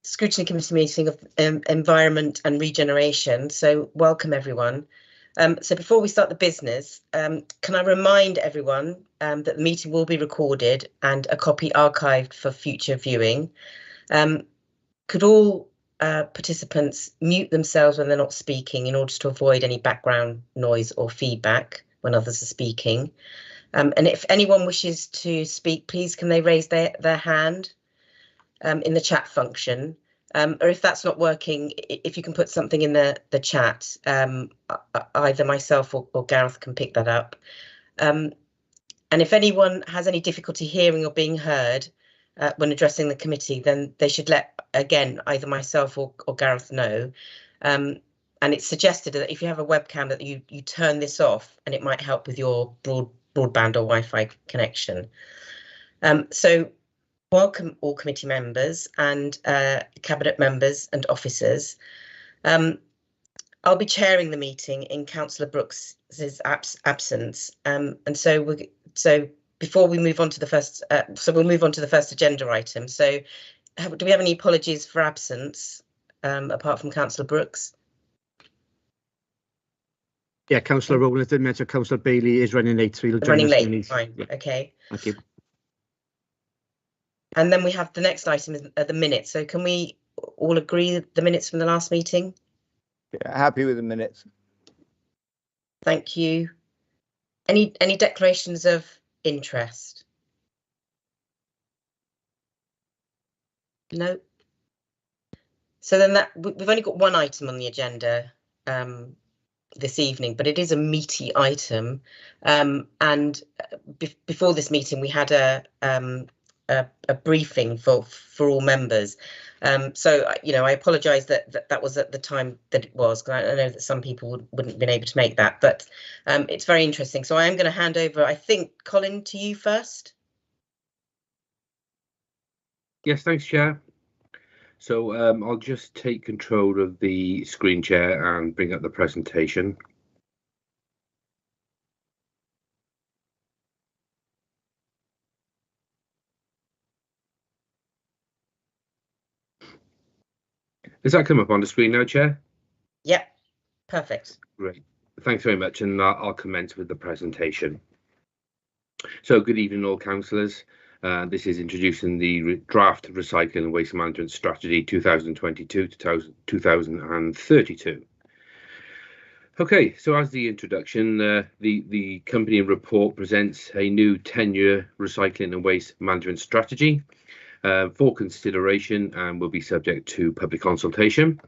Scrutiny Committee meeting of Environment and Regeneration. So welcome everyone. So before we start the business, can I remind everyone that the meeting will be recorded and a copy archived for future viewing. Could all participants mute themselves when they're not speaking in order to avoid any background noise or feedback when others are speaking? And if anyone wishes to speak, please can they raise their hand in the chat function, or if that's not working, if you can put something in the chat, either myself or Gareth can pick that up. And if anyone has any difficulty hearing or being heard when addressing the committee, then they should let, again, either myself or Gareth know. And it's suggested that if you have a webcam that you turn this off, and it might help with your broadband or Wi-Fi connection. So welcome all committee members and cabinet members and officers. I'll be chairing the meeting in Councillor Brooks's absence, and so before we move on to the first, we'll move on to the first agenda item. So, do we have any apologies for absence apart from Councillor Brooks? Yeah, Councillor Rowland did mention Councillor Bailey is running late, so he'll join running us late. when he's... Fine. Yeah. Okay. Thank you. And then we have the next item is the minutes. So can we all agree the minutes from the last meeting? Yeah, happy with the minutes. Thank you. Any declarations of interest? No. So then we've only got one item on the agenda this evening, but it is a meaty item. And before this meeting, we had a briefing for all members. So, you know, I apologise that was at the time that it was, because I know that some people wouldn't have been able to make that, but it's very interesting. So I am going to hand over, I think, Colin, to you first. Yes, thanks, Chair. So I'll just take control of the screen share and bring up the presentation. Does that come up on the screen now, Chair? Yep, perfect. Great. Thanks very much, and I'll commence with the presentation. So good evening, all councillors. This is introducing the draft Recycling and Waste Management Strategy 2022 to 2032. Okay, so as the introduction, the company report presents a new 10-year recycling and waste management strategy for consideration and will be subject to public consultation.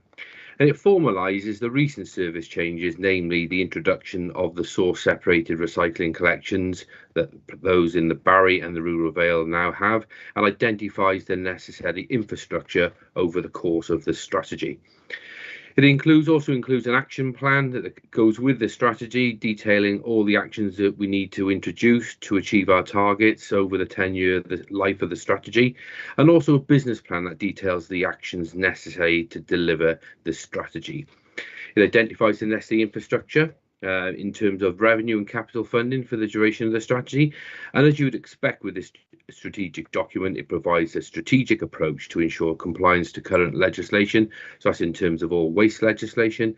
And it formalises the recent service changes, namely the introduction of the source separated recycling collections that those in the Barry and the Rural Vale now have, and identifies the necessary infrastructure over the course of the strategy. It also includes an action plan that goes with the strategy, detailing all the actions that we need to introduce to achieve our targets over the 10-year life of the strategy, and also a business plan that details the actions necessary to deliver the strategy. It identifies the necessary infrastructure in terms of revenue and capital funding for the duration of the strategy, and as you would expect with this strategic document, it provides a strategic approach to ensure compliance to current legislation, so that's in terms of all waste legislation,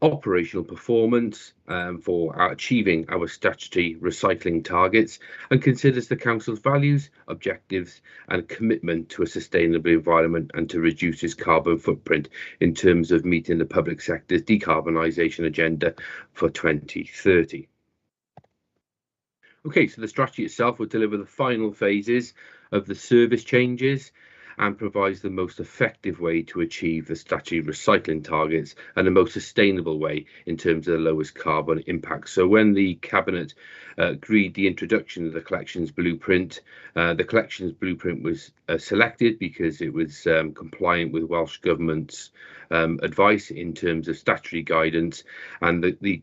operational performance for achieving our statutory recycling targets, and considers the council's values, objectives and commitment to a sustainable environment and to reduce its carbon footprint in terms of meeting the public sector's decarbonisation agenda for 2030. Okay, so the strategy itself will deliver the final phases of the service changes and provides the most effective way to achieve the statutory recycling targets and the most sustainable way in terms of the lowest carbon impact. So when the Cabinet agreed the introduction of the collections blueprint, the collections blueprint was selected because it was compliant with Welsh Government's advice in terms of statutory guidance, and the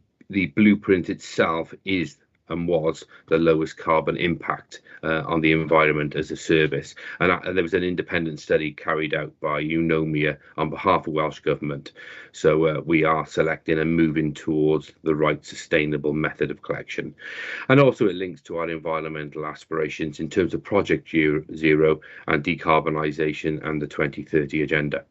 blueprint itself is and was the lowest carbon impact on the environment as a service. And there was an independent study carried out by Eunomia on behalf of Welsh Government. So we are selecting and moving towards the right sustainable method of collection. And also it links to our environmental aspirations in terms of Project Zero and decarbonisation and the 2030 agenda.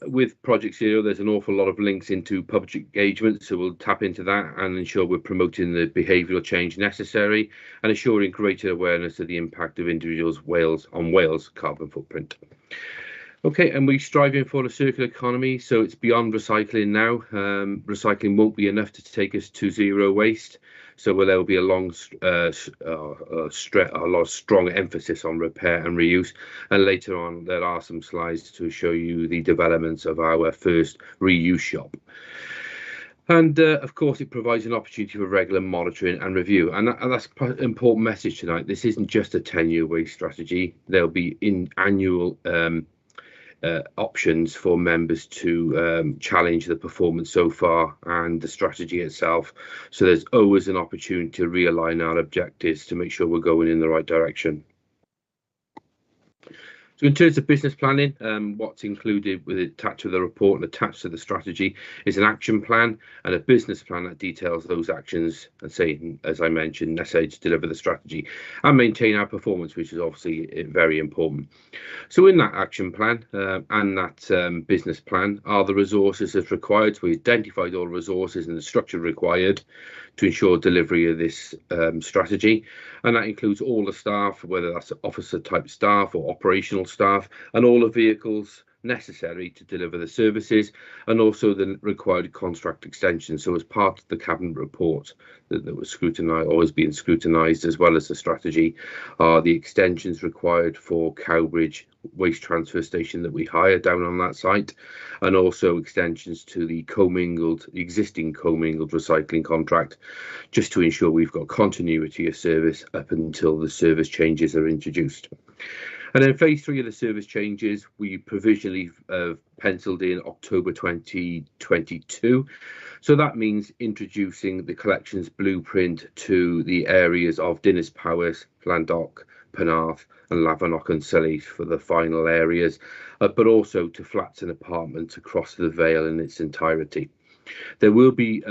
With Project Zero, there's an awful lot of links into public engagement, so we'll tap into that and ensure we're promoting the behavioural change necessary and ensuring greater awareness of the impact of individuals' Wales' carbon footprint. Okay, and we're striving for a circular economy, so it's beyond recycling now. Recycling won't be enough to take us to zero waste, so there will be a lot of strong emphasis on repair and reuse. And later on, there are some slides to show you the developments of our first reuse shop. And of course, it provides an opportunity for regular monitoring and review. And that's an important message tonight. This isn't just a 10-year waste strategy. There'll be annual options for members to challenge the performance so far and the strategy itself. So there's always an opportunity to realign our objectives to make sure we're going in the right direction. So in terms of business planning, what's included with attached to the report and attached to the strategy is an action plan and a business plan that details those actions and say, as I mentioned, necessary to deliver the strategy and maintain our performance, which is obviously very important. So in that action plan and that business plan are the resources that's required. So we identified all the resources and the structure required to ensure delivery of this strategy, and that includes all the staff, whether that's officer type staff or operational staff, and all the vehicles necessary to deliver the services, and also the required contract extension. So as part of the cabinet report that was scrutinised, always being scrutinised, as well as the strategy, are the extensions required for Cowbridge waste transfer station that we hire down on that site, and also extensions to the existing commingled recycling contract, just to ensure we've got continuity of service up until the service changes are introduced. And then phase 3 of the service changes, we provisionally penciled in October 2022. So that means introducing the collections blueprint to the areas of Dinas Powys, Llandoch, Penarth and Lavernock and Sully for the final areas, but also to flats and apartments across the Vale in its entirety. There will be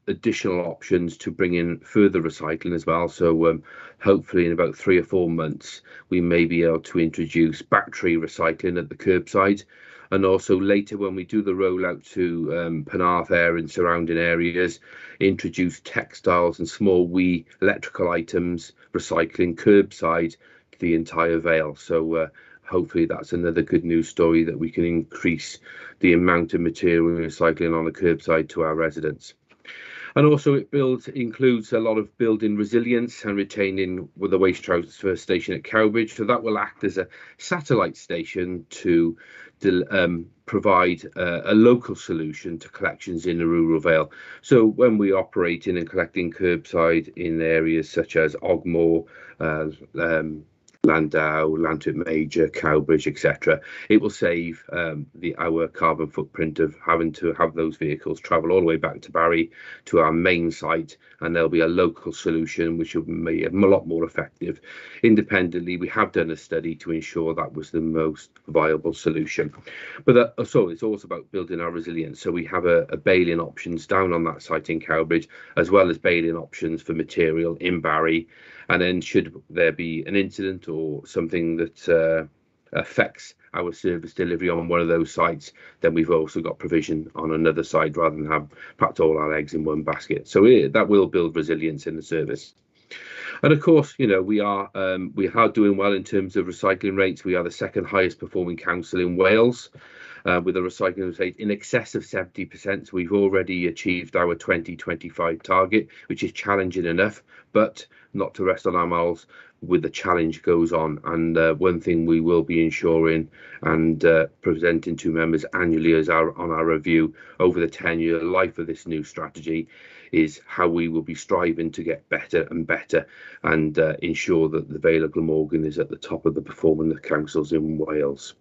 additional options to bring in further recycling as well. So hopefully in about 3 or 4 months, we may be able to introduce battery recycling at the curbside. And also later, when we do the rollout to Penarth area and surrounding areas, introduce textiles and small wee electrical items recycling curbside to the entire Vale. So hopefully that's another good news story that we can increase the amount of material recycling on the curbside to our residents. And also it includes a lot of building resilience and retaining with the waste transfer station at Cowbridge. So that will act as a satellite station to provide a local solution to collections in the rural Vale. So when we operate in and collecting curbside in areas such as Ogmore, Landau, Lantern Major, Cowbridge, etc., it will save our carbon footprint of having to have those vehicles travel all the way back to Barry to our main site, and there'll be a local solution which will be a lot more effective. Independently, we have done a study to ensure that was the most viable solution. But so it's also about building our resilience. So we have a bail-in options down on that site in Cowbridge, as well as bail-in options for material in Barry. And then should there be an incident or something that affects our service delivery on one of those sites, then we've also got provision on another site rather than have perhaps all our eggs in one basket. So that will build resilience in the service. And of course, you know, we are doing well in terms of recycling rates. We are the second highest performing council in Wales, with a recycling rate in excess of 70%. So we've already achieved our 2025 target, which is challenging enough, but not to rest on our laurels. With the challenge goes on, and one thing we will be ensuring and presenting to members annually as on our review over the 10-year life of this new strategy is how we will be striving to get better and better and ensure that the Vale of Glamorgan is at the top of the performing councils in Wales.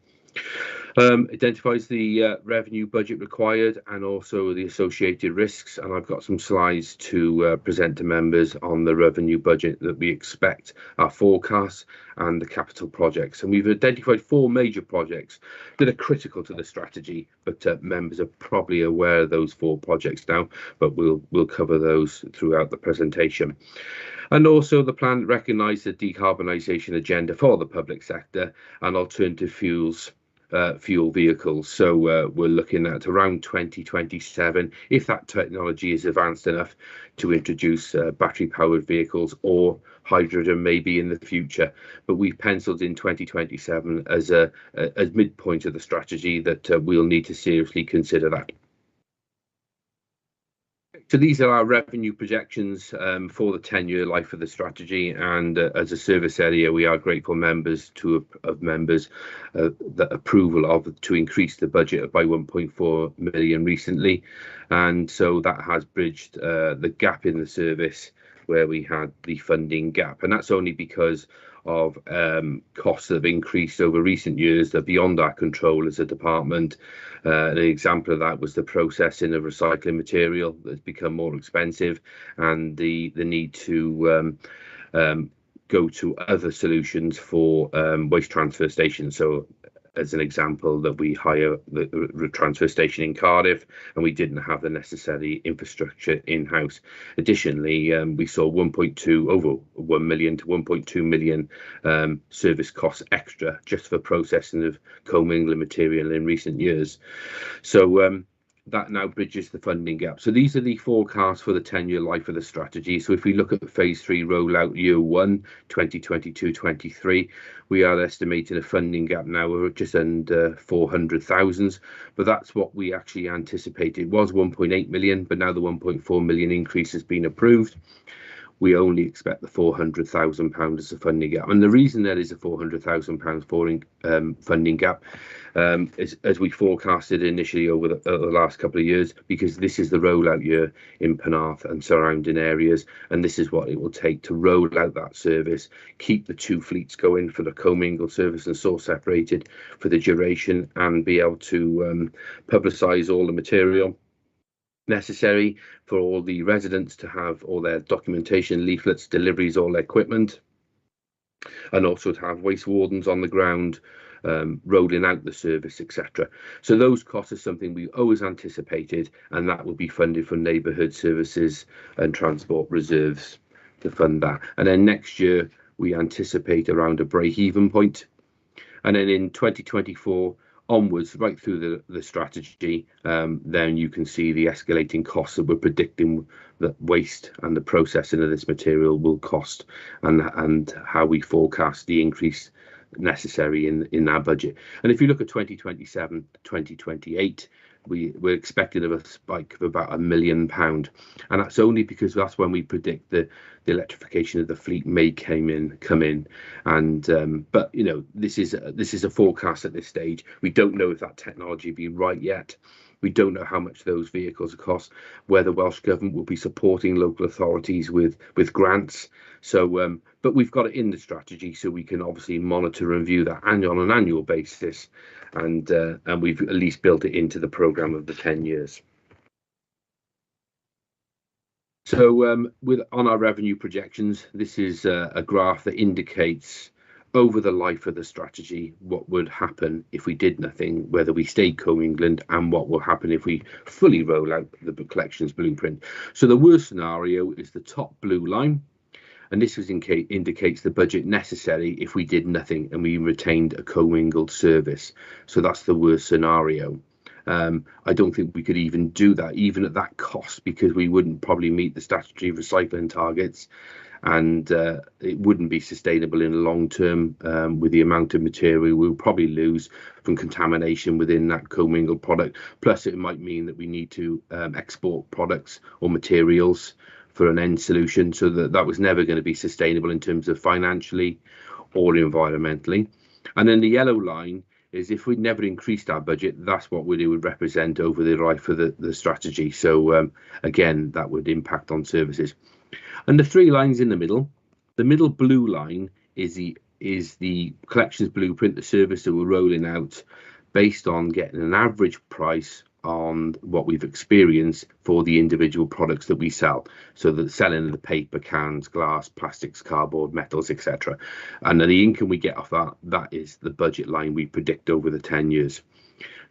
Identifies the revenue budget required and also the associated risks, and I've got some slides to present to members on the revenue budget that we expect, our forecasts and the capital projects. And we've identified 4 major projects that are critical to the strategy, but members are probably aware of those 4 projects now, but we'll cover those throughout the presentation. And also the plan recognises the decarbonisation agenda for the public sector and alternative fuels fuel vehicles. So we're looking at around 2027, if that technology is advanced enough to introduce battery powered vehicles, or hydrogen maybe in the future. But we've penciled in 2027 as a midpoint of the strategy that we'll need to seriously consider that. So these are our revenue projections for the 10-year life of the strategy, and as a service area, we are grateful members of members the approval of to increase the budget by 1.4 million recently, and so that has bridged the gap in the service where we had the funding gap, and that's only because of costs that have increased over recent years that are beyond our control as a department. An example of that was the processing of recycling material that's become more expensive, and the need to go to other solutions for waste transfer stations. So as an example, that we hire the transfer station in Cardiff, and we didn't have the necessary infrastructure in-house. Additionally, we saw over 1 million to 1.2 million service costs extra just for processing of commingling material in recent years. So that now bridges the funding gap. So these are the forecasts for the 10-year life of the strategy. So if we look at phase 3 rollout year 1, 2022-23, we are estimating a funding gap now of just under 400,000, but that's what we actually anticipated. It was 1.8 million, but now the 1.4 million increase has been approved. We only expect the £400,000 as a funding gap, and the reason there is a £400,000 funding gap is, as we forecasted initially over the last couple of years, because this is the rollout year in Penarth and surrounding areas, and this is what it will take to roll out that service, keep the 2 fleets going for the commingled service and source separated for the duration, and be able to publicise all the material necessary for all the residents to have all their documentation, leaflets, deliveries, all their equipment, and also to have waste wardens on the ground rolling out the service, etc. So those costs are something we always anticipated, and that will be funded from neighbourhood services and transport reserves to fund that. And then next year we anticipate around a break-even point, and then in 2024 onwards, right through the strategy, then you can see the escalating costs that we're predicting that waste and the processing of this material will cost, and how we forecast the increase necessary in our budget. And if you look at 2027, 2028, we're expecting a spike of about £1 million, and that's only because that's when we predict the electrification of the fleet may come in. And but you know, this is a forecast at this stage. We don't know if that technology will be right yet. We don't know how much those vehicles cost, where the Welsh Government will be supporting local authorities with grants. So, but we've got it in the strategy, so we can obviously monitor and view that on an annual basis, and we've at least built it into the programme of the 10 years. So, on our revenue projections, this is a graph that indicates over the life of the strategy what would happen if we did nothing, whether we stayed co-England, and what will happen if we fully roll out the collections blueprint. So the worst scenario is the top blue line, and this indicates the budget necessary if we did nothing and we retained a commingled service. So that's the worst scenario. I don't think we could even do that, even at that cost, because we wouldn't probably meet the statutory recycling targets, and it wouldn't be sustainable in the long term with the amount of material we'll probably lose from contamination within that commingled product. Plus, it might mean that we need to export products or materials for an end solution, so that was never going to be sustainable in terms of financially or environmentally. And then the yellow line is if we'd never increased our budget, that's what it would represent over the life of the strategy. So again, that would impact on services. And the 3 lines in the middle blue line is the collections blueprint, the service that we're rolling out based on getting an average price on what we've experienced for the individual products that we sell. So the selling of the paper, cans, glass, plastics, cardboard, metals, etc. And then the income we get off that is the budget line we predict over the 10 years.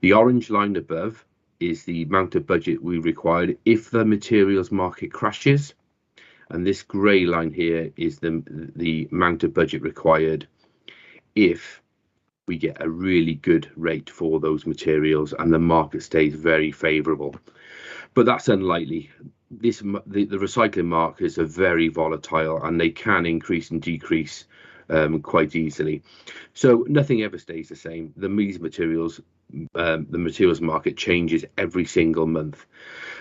The orange line above is the amount of budget we required if the materials market crashes, and this grey line here is the amount of budget required if we get a really good rate for those materials and the market stays very favourable. But that's unlikely. The recycling markets are very volatile and they can increase and decrease quite easily. So nothing ever stays the same. The materials market changes every single month.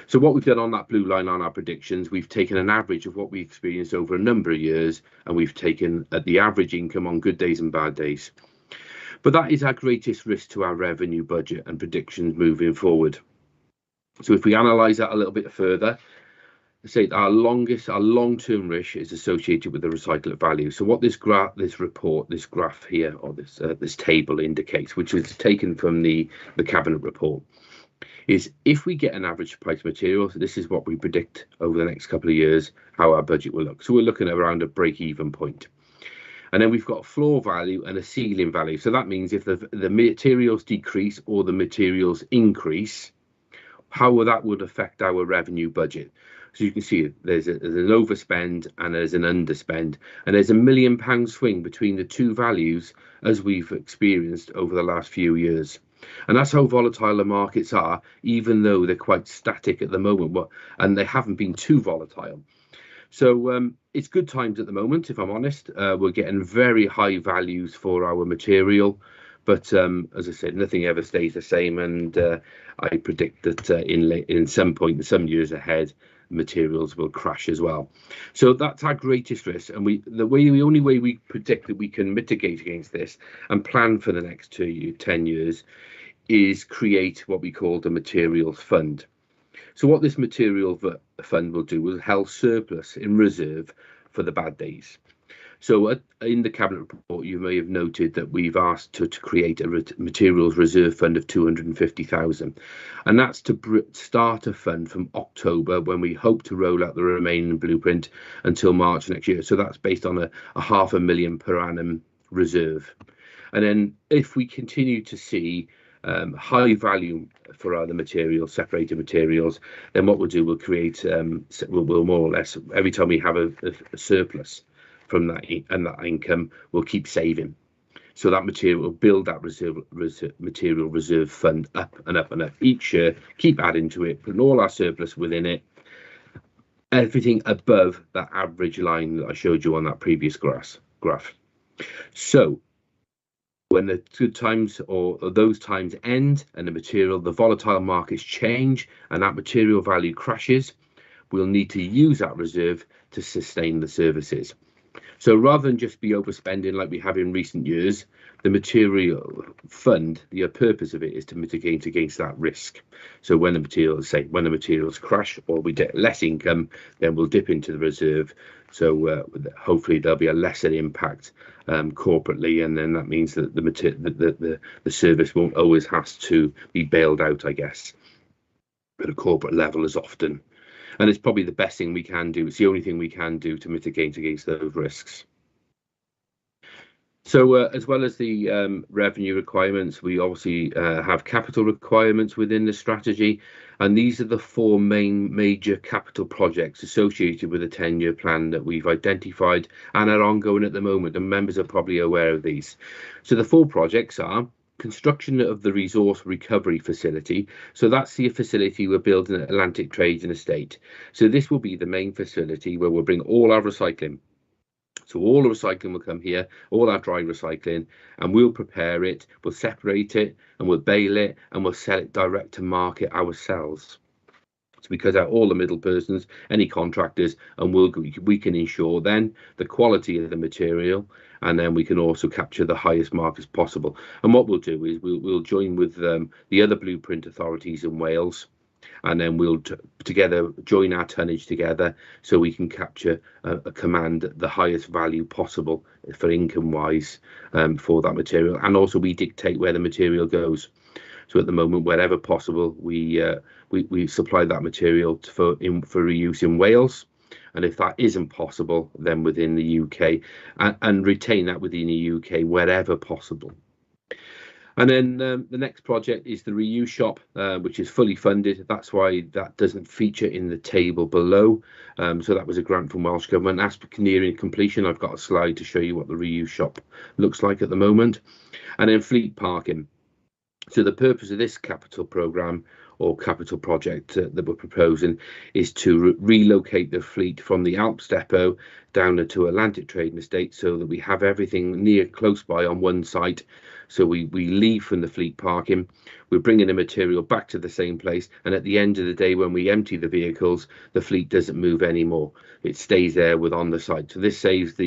So what we've done on that blue line on our predictions, we've taken an average of what we experienced over a number of years, and we've taken the average income on good days and bad days. But that is our greatest risk to our revenue budget and predictions moving forward. So if we analyse that a little bit further, say our long-term risk is associated with the recyclate value. So what this graph here, or this table indicates, which was taken from the cabinet report, is if we get an average price material, so this is what we predict over the next couple of years, how our budget will look. So we're looking at around a break-even point. And then we've got a floor value and a ceiling value. So that means if the materials decrease or the materials increase, how that would affect our revenue budget. So you can see there's an overspend and there's an underspend, and there's £1 million swing between the two values as we've experienced over the last few years. And that's how volatile the markets are, even though they're quite static at the moment, and they haven't been too volatile. So it's good times at the moment, if I'm honest. We're getting very high values for our material, but as I said, nothing ever stays the same, and I predict that in some years ahead, materials will crash as well. So that's our greatest risk, and the only way we predict that we can mitigate against this and plan for the next 10 years is create what we call the materials fund. So what this material fund will do is hold surplus in reserve for the bad days. So in the cabinet report, you may have noted that we've asked to create a materials reserve fund of 250,000, and that's to start a fund from October, when we hope to roll out the remaining blueprint until March next year. So that's based on a £500,000 per annum reserve. And then if we continue to see high value for other materials, separated materials, then what we'll do, we'll create, we'll more or less, every time we have a surplus from that and that income, we'll keep saving. So that material will build that material reserve fund up and up and up each year, keep adding to it, putting all our surplus within it, everything above that average line that I showed you on that previous graph. So when the good times or those times end and the volatile markets change and that material value crashes, we'll need to use that reserve to sustain the services. So rather than just be overspending like we have in recent years, the material fund, the purpose of it is to mitigate against that risk. So when the materials crash or we get less income, then we'll dip into the reserve. So hopefully there'll be a lesser impact corporately, and then that means that the service won't always have to be bailed out, I guess, at a corporate level as often. And it's probably the best thing we can do. It's the only thing we can do to mitigate against those risks. So as well as the revenue requirements, we obviously have capital requirements within the strategy. And these are the four major capital projects associated with a 10-year plan that we've identified and are ongoing at the moment. And members are probably aware of these. So the four projects are construction of the resource recovery facility. So that's the facility we're building at Atlantic Trades and Estate. So this will be the main facility where we'll bring all our recycling. So all the recycling will come here, all our dry recycling, and we'll prepare it, we'll separate it, and we'll bale it, and we'll sell it direct to market ourselves. So we cut out all the middle persons, any contractors, and we can ensure then the quality of the material, and then we can also capture the highest markets possible. And what we'll do is we'll join with the other blueprint authorities in Wales, and then we'll together join our tonnage together so we can capture command the highest value possible for income wise for that material. And also we dictate where the material goes. So at the moment, wherever possible, we supply that material for reuse in Wales. And if that isn't possible, then within the UK, and retain that within the UK wherever possible. And then the next project is the reuse shop, which is fully funded. That's why that doesn't feature in the table below. So that was a grant from Welsh Government. As for nearing completion, I've got a slide to show you what the reuse shop looks like at the moment. And then fleet parking. So the purpose of this capital programme or capital project that we're proposing is to relocate the fleet from the Alps depot down to Atlantic Trading Estate so that we have everything close by on one site. So we leave from the fleet parking, we're bringing the material back to the same place, and at the end of the day, when we empty the vehicles, the fleet doesn't move anymore. It stays there on the site. So this saves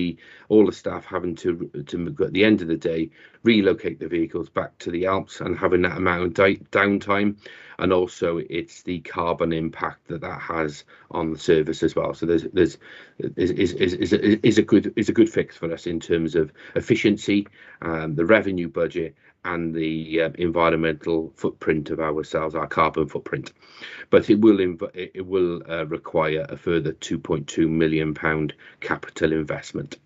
all the staff having to at the end of the day relocate the vehicles back to the Alps and having that amount of downtime, and also it's the carbon impact that has on the service as well. So is a good fix for us in terms of efficiency, the revenue budget, and the environmental footprint of ourselves, our carbon footprint. But it will require a further £2.2 million capital investment.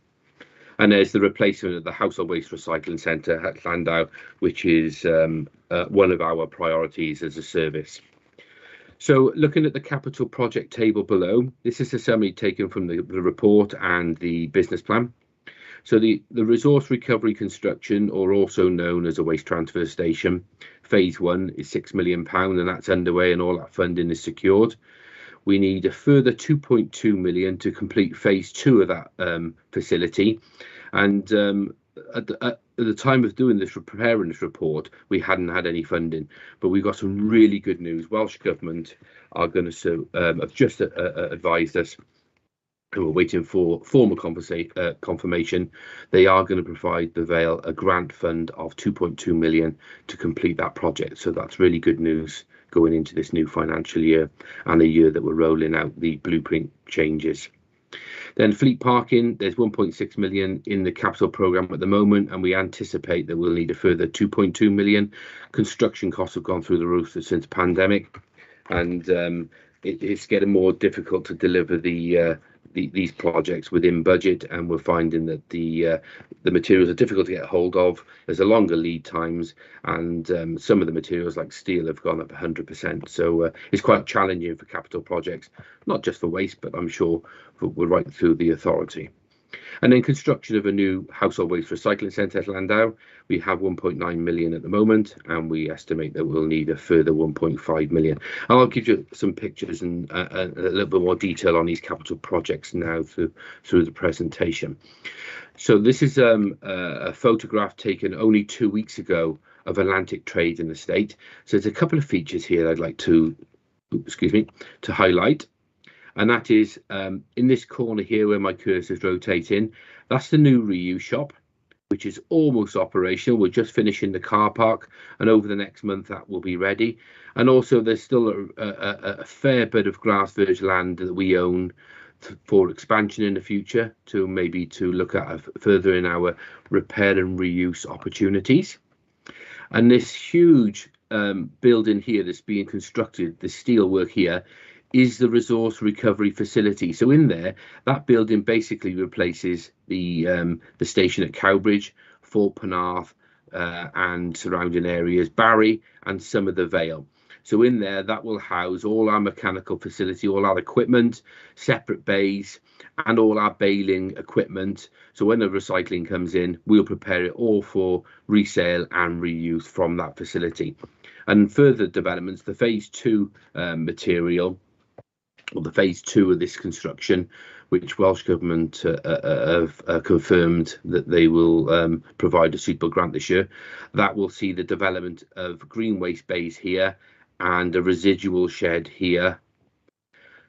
And there's the replacement of the household waste recycling centre at Llandau, which is one of our priorities as a service. So looking at the capital project table below, this is a summary taken from the report and the business plan. So the resource recovery construction, or also known as a waste transfer station, phase 1 is £6 million, and that's underway and all that funding is secured. We need a further 2.2 million to complete phase 2 of that facility. And at the time of preparing this report, we hadn't had any funding, but we've got some really good news. Welsh Government are going to have just advised us, and we're waiting for formal confirmation. They are going to provide the Vale a grant fund of 2.2 million to complete that project. So that's really good news going into this new financial year and the year that we're rolling out the blueprint changes. Then fleet parking, there's 1.6 million in the capital programme at the moment, and we anticipate that we'll need a further 2.2 million. Construction costs have gone through the roof since the pandemic, and it's getting more difficult to deliver these projects within budget, and we're finding that the materials are difficult to get hold of. There's a longer lead times, and some of the materials like steel have gone up 100%. So it's quite challenging for capital projects, not just for waste, but I'm sure we're right through the authority. And then construction of a new household waste recycling centre at Llandau. We have 1.9 million at the moment, and we estimate that we'll need a further 1.5 million. And I'll give you some pictures and a little bit more detail on these capital projects now through the presentation. So this is a photograph taken only 2 weeks ago of Atlantic Trading Estate. So there's a couple of features here I'd like to highlight. And that is in this corner here where my cursor is rotating, that's the new reuse shop, which is almost operational. We're just finishing the car park, and over the next month that will be ready. And also there's still a fair bit of grass verge land that we own for expansion in the future, to look at further in our repair and reuse opportunities. And this huge building here that's being constructed, the steel work here, is the resource recovery facility. So in there, that building basically replaces the station at Cowbridge, Fort Penarth, and surrounding areas, Barry, and some of the Vale. So in there, that will house all our mechanical facility, all our equipment, separate bays, and all our baling equipment. So when the recycling comes in, we'll prepare it all for resale and reuse from that facility. And further developments, the phase 2 material, or the phase 2 of this construction, which Welsh Government have confirmed that they will provide a suitable grant this year, that will see the development of green waste bays here and a residual shed here,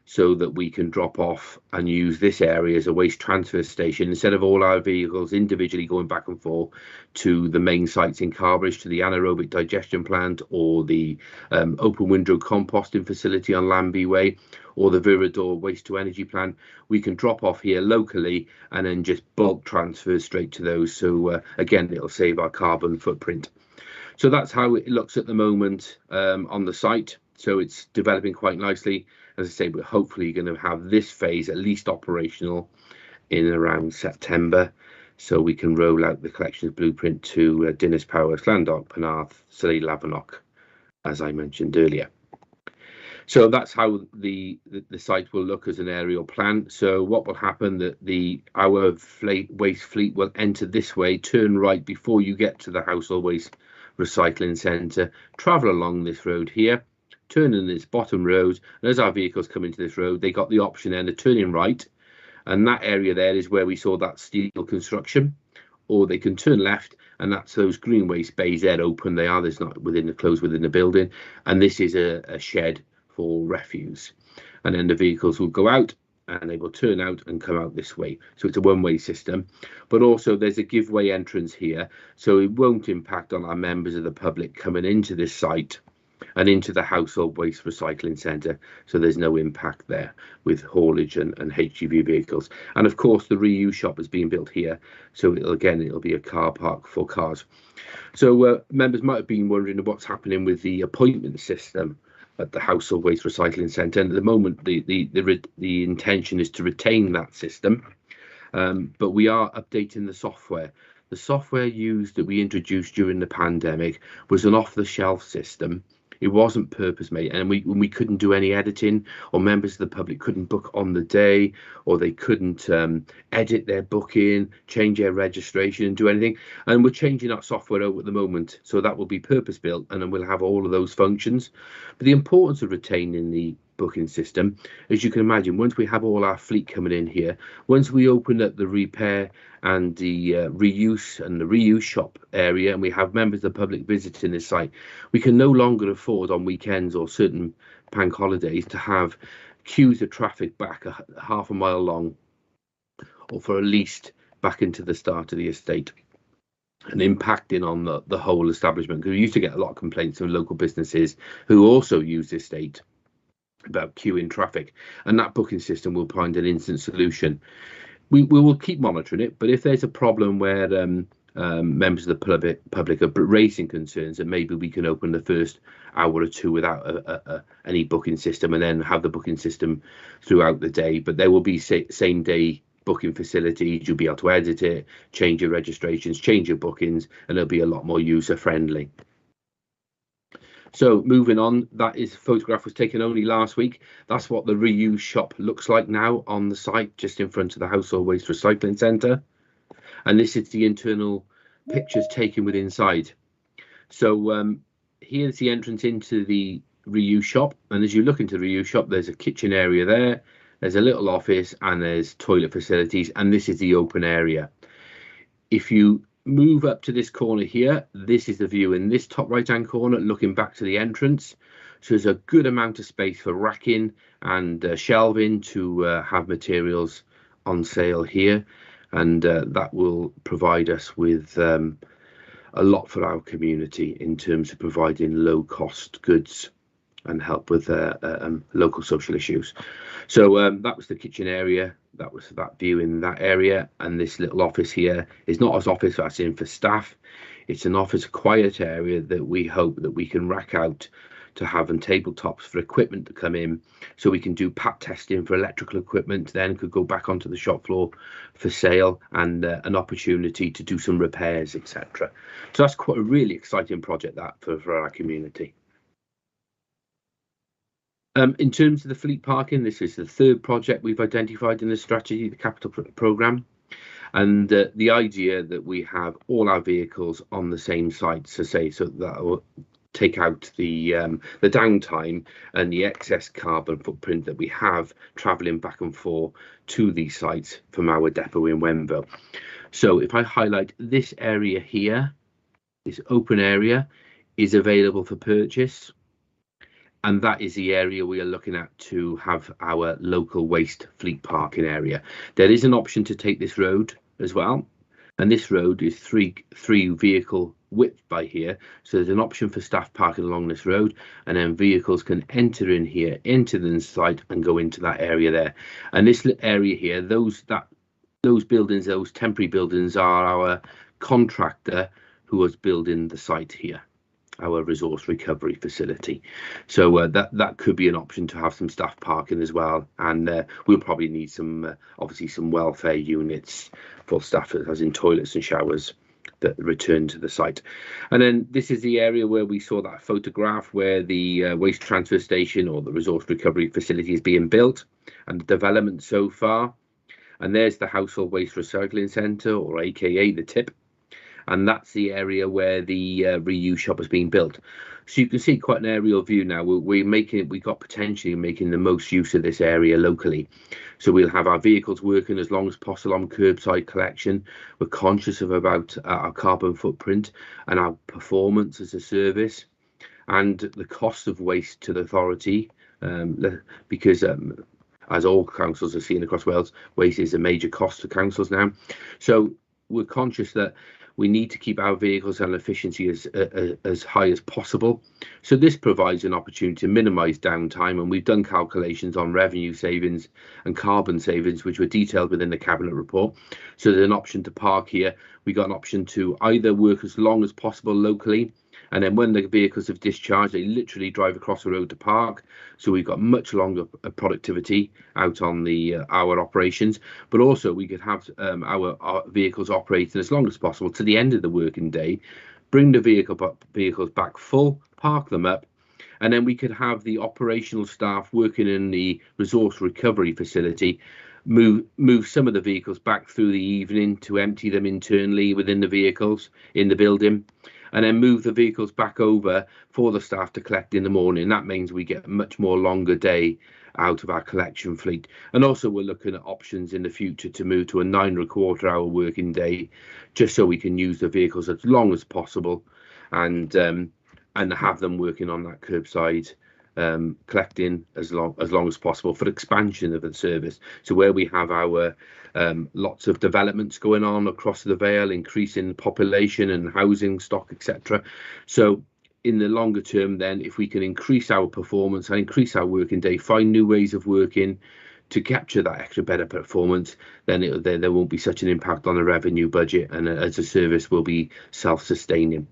so that we can drop off and use this area as a waste transfer station instead of all our vehicles individually going back and forth to the main sites in Carbridge, to the anaerobic digestion plant, or the open window composting facility on Lambie Way, or the Viridor waste to energy plant. We can drop off here locally and then just bulk transfer straight to those. So again, it'll save our carbon footprint. So that's how it looks at the moment on the site. So it's developing quite nicely. As I say, we're hopefully going to have this phase at least operational in around September. so we can roll out the collections blueprint to Dinas Powys, Llandoch, Penarth, Surrey, Lavernock, as I mentioned earlier. So that's how the site will look as an aerial plan. So what will happen that our waste fleet will enter this way, turn right before you get to the household waste recycling centre, travel along this road here, turn in this bottom road, and as our vehicles come into this road, they got the option then of turning right, and that area there is where we saw that steel construction, or they can turn left, and that's those green waste bays there open. They are, there's not closed within the building, and this is a shed for refuse, and then the vehicles will go out and they will turn out and come out this way. So it's a one-way system, but also there's a giveaway entrance here, so it won't impact on our members of the public coming into this site and into the household waste recycling centre, so there's no impact there with haulage and HGV vehicles. And of course the reuse shop is being built here, so it'll be a car park for cars. So members might have been wondering what's happening with the appointment system at the household waste recycling centre, and at the moment the intention is to retain that system, but we are updating the software. The software used that we introduced during the pandemic was an off-the-shelf system. It wasn't purpose made, and we couldn't do any editing, or members of the public couldn't book on the day, or they couldn't edit their booking, change their registration, and do anything. And we're changing that software over at the moment, so that will be purpose built, and then we'll have all of those functions. But the importance of retaining the booking system, as you can imagine, once we have all our fleet coming in here, once we open up the repair and the reuse shop area, and we have members of the public visiting this site, we can no longer afford on weekends or certain bank holidays to have queues of traffic back half a mile long, or for at least back into the start of the estate, and impacting on the whole establishment. Because we used to get a lot of complaints from local businesses who also use the estate about queuing traffic, and that booking system will find an instant solution. We will keep monitoring it, but if there's a problem where members of the public are raising concerns, that maybe we can open the first hour or two without any booking system, and then have the booking system throughout the day. But there will be same day booking facilities. You'll be able to edit it, change your registrations, change your bookings, and it'll be a lot more user friendly. So moving on, photograph was taken only last week. That's what the reuse shop looks like now on the site, just in front of the household waste recycling centre. And this is the internal pictures taken with inside. So here's the entrance into the reuse shop. And as you look into the reuse shop, there's a kitchen area there. There's a little office and there's toilet facilities. And this is the open area. If you move up to this corner here, this is the view in this top right hand corner looking back to the entrance. So there's a good amount of space for racking and shelving to have materials on sale here, and that will provide us with a lot for our community in terms of providing low cost goods and help with local social issues. So that was the kitchen area. That was that view in that area, and this little office here is not as office that's in for staff. It's an office quiet area that we hope that we can rack out to have on tabletops for equipment to come in, so we can do pat testing for electrical equipment, then could go back onto the shop floor for sale, and an opportunity to do some repairs, etc. So that's quite a really exciting project that for our community. In terms of the fleet parking, this is the third project we've identified in the strategy, the capital programme, and the idea that we have all our vehicles on the same site, so that will take out the downtime and the excess carbon footprint that we have travelling back and forth to these sites from our depot in Wenville. So if I highlight this area here, this open area is available for purchase. And that is the area we are looking at to have our local waste fleet parking area. There is an option to take this road as well. And this road is three vehicle width by here. So there's an option for staff parking along this road. And then vehicles can enter in here into the site and go into that area there. And this area here, those buildings, those temporary buildings, are our contractor who was building the site here. our resource recovery facility. So that could be an option to have some staff parking as well, and we'll probably need some obviously some welfare units for staff, as in toilets and showers, that return to the site. And then this is the area where we saw that photograph where the waste transfer station or the resource recovery facility is being built and the development so far. And there's the household waste recycling centre, or AKA the TIP, and that's the area where the reuse shop is being built. So you can see quite an aerial view now. We got potentially making the most use of this area locally. So we'll have our vehicles working as long as possible on curbside collection. We're conscious of about our carbon footprint and our performance as a service, and the cost of waste to the authority, because as all councils are seeing across Wales, waste is a major cost to councils now. So we're conscious that we need to keep our vehicles and efficiency as high as possible. So this provides an opportunity to minimise downtime, and we've done calculations on revenue savings and carbon savings, which were detailed within the Cabinet report. So there's an option to park here. We got an option to either work as long as possible locally, and then when the vehicles have discharged, they literally drive across the road to park. So we've got much longer productivity out on our operations, but also we could have our vehicles operating as long as possible to the end of the working day, bring the vehicles back full, park them up, and then we could have the operational staff working in the resource recovery facility, move some of the vehicles back through the evening to empty them internally within the vehicles in the building, and then move the vehicles back over for the staff to collect in the morning. That means we get a much more longer day out of our collection fleet. And also we're looking at options in the future to move to a 9.25 hour working day, just so we can use the vehicles as long as possible, and have them working on that curbside collecting as long as possible for expansion of the service. So where we have our lots of developments going on across the Vale, increasing population and housing stock, etc. So in the longer term, then, if we can increase our performance and increase our working day, find new ways of working to capture that extra better performance, then there won't be such an impact on the revenue budget, and as a service will be self-sustaining.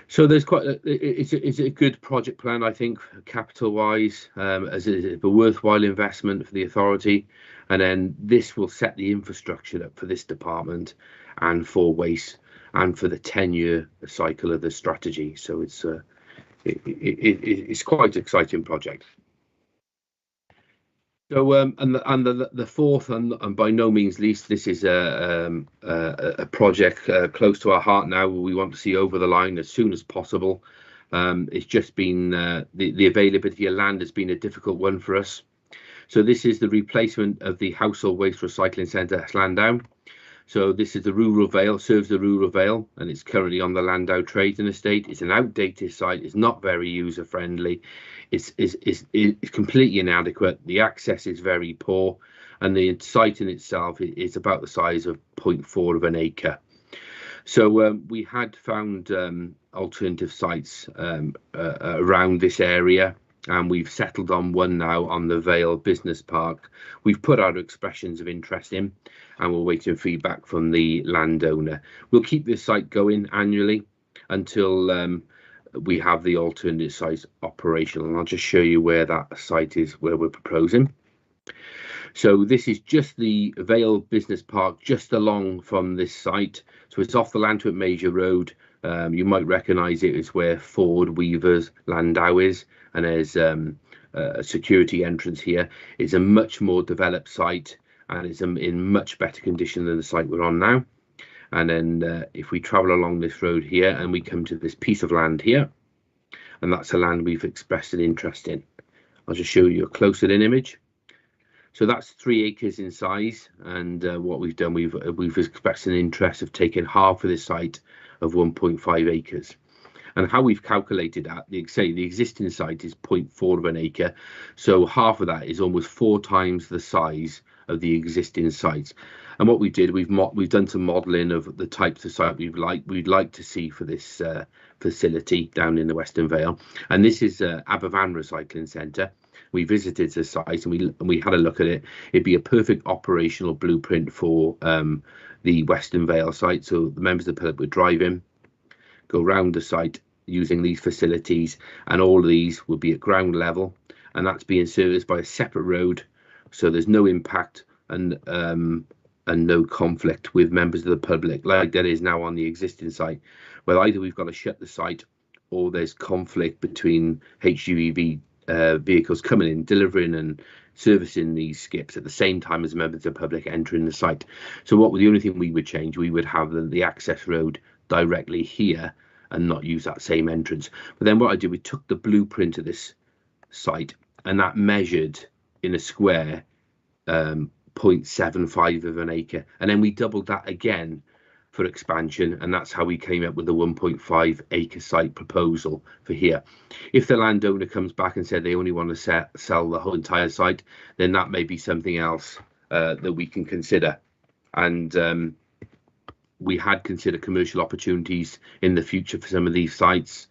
So there's it's a good project plan, I think, capital wise, as a worthwhile investment for the authority, and then this will set the infrastructure up for this department and for waste and for the 10-year cycle of the strategy. So it's quite an exciting project. So and the fourth and by no means least, this is a project close to our heart now. We want to see over the line as soon as possible. It's just been the availability of land has been a difficult one for us. So this is the replacement of the household waste recycling centre at Llandown. So this is the rural Vale, serves the rural Vale, and it's currently on the Llandown Trading Estate. It's an outdated site. It's not very user friendly. It's completely inadequate. The access is very poor, and the site in itself is about the size of 0.4 of an acre. So we had found alternative sites around this area, and we've settled on one now on the Vale Business Park. We've put our expressions of interest in, and we're waiting feedback from the landowner. We'll keep this site going annually until we have the alternate site operational, and I'll just show you where that site is, where we're proposing. So this is just the Vale Business Park, just along from this site. So it's off the Lantwick Major Road. You might recognise it as where Ford Weaver's Landau is, and there's a security entrance here. It's a much more developed site, and it's in much better condition than the site we're on now. And then if we travel along this road here and we come to this piece of land here, and that's the land we've expressed an interest in. I'll just show you a closer-in image. So that's 3 acres in size, and what we've done, we've expressed an interest of taking half of this site of 1.5 acres. And how we've calculated that, the existing site is 0.4 of an acre, so half of that is almost 4 times the size of the existing sites. And what we did, we've done some modelling of the types of site we'd like to see for this facility down in the Western Vale. And this is Aberfan Recycling Centre. We visited the site and we had a look at it. It'd be a perfect operational blueprint for the Western Vale site. So the members of the public would drive in, go round the site, using these facilities, and all of these will be at ground level, and that's being serviced by a separate road, so there's no impact and no conflict with members of the public like there is now on the existing site, where either we've got to shut the site or there's conflict between HGV vehicles coming in, delivering and servicing these skips at the same time as members of the public entering the site. So the only thing we would change, we would have the access road directly here and not use that same entrance. But then what I did, we took the blueprint of this site and that measured in a square 0.75 of an acre, and then we doubled that again for expansion, and that's how we came up with the 1.5 acre site proposal for here. If the landowner comes back and said they only want to sell the whole entire site, then that may be something else that we can consider. And we had considered commercial opportunities in the future for some of these sites,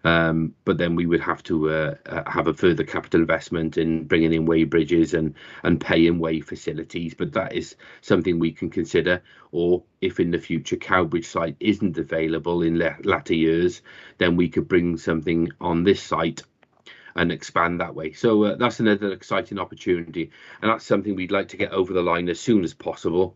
but then we would have to have a further capital investment in bringing in weigh bridges and paying weigh facilities, but that is something we can consider. Or if in the future Cowbridge site isn't available in latter years, then we could bring something on this site and expand that way. So that's another exciting opportunity, and that's something we'd like to get over the line as soon as possible.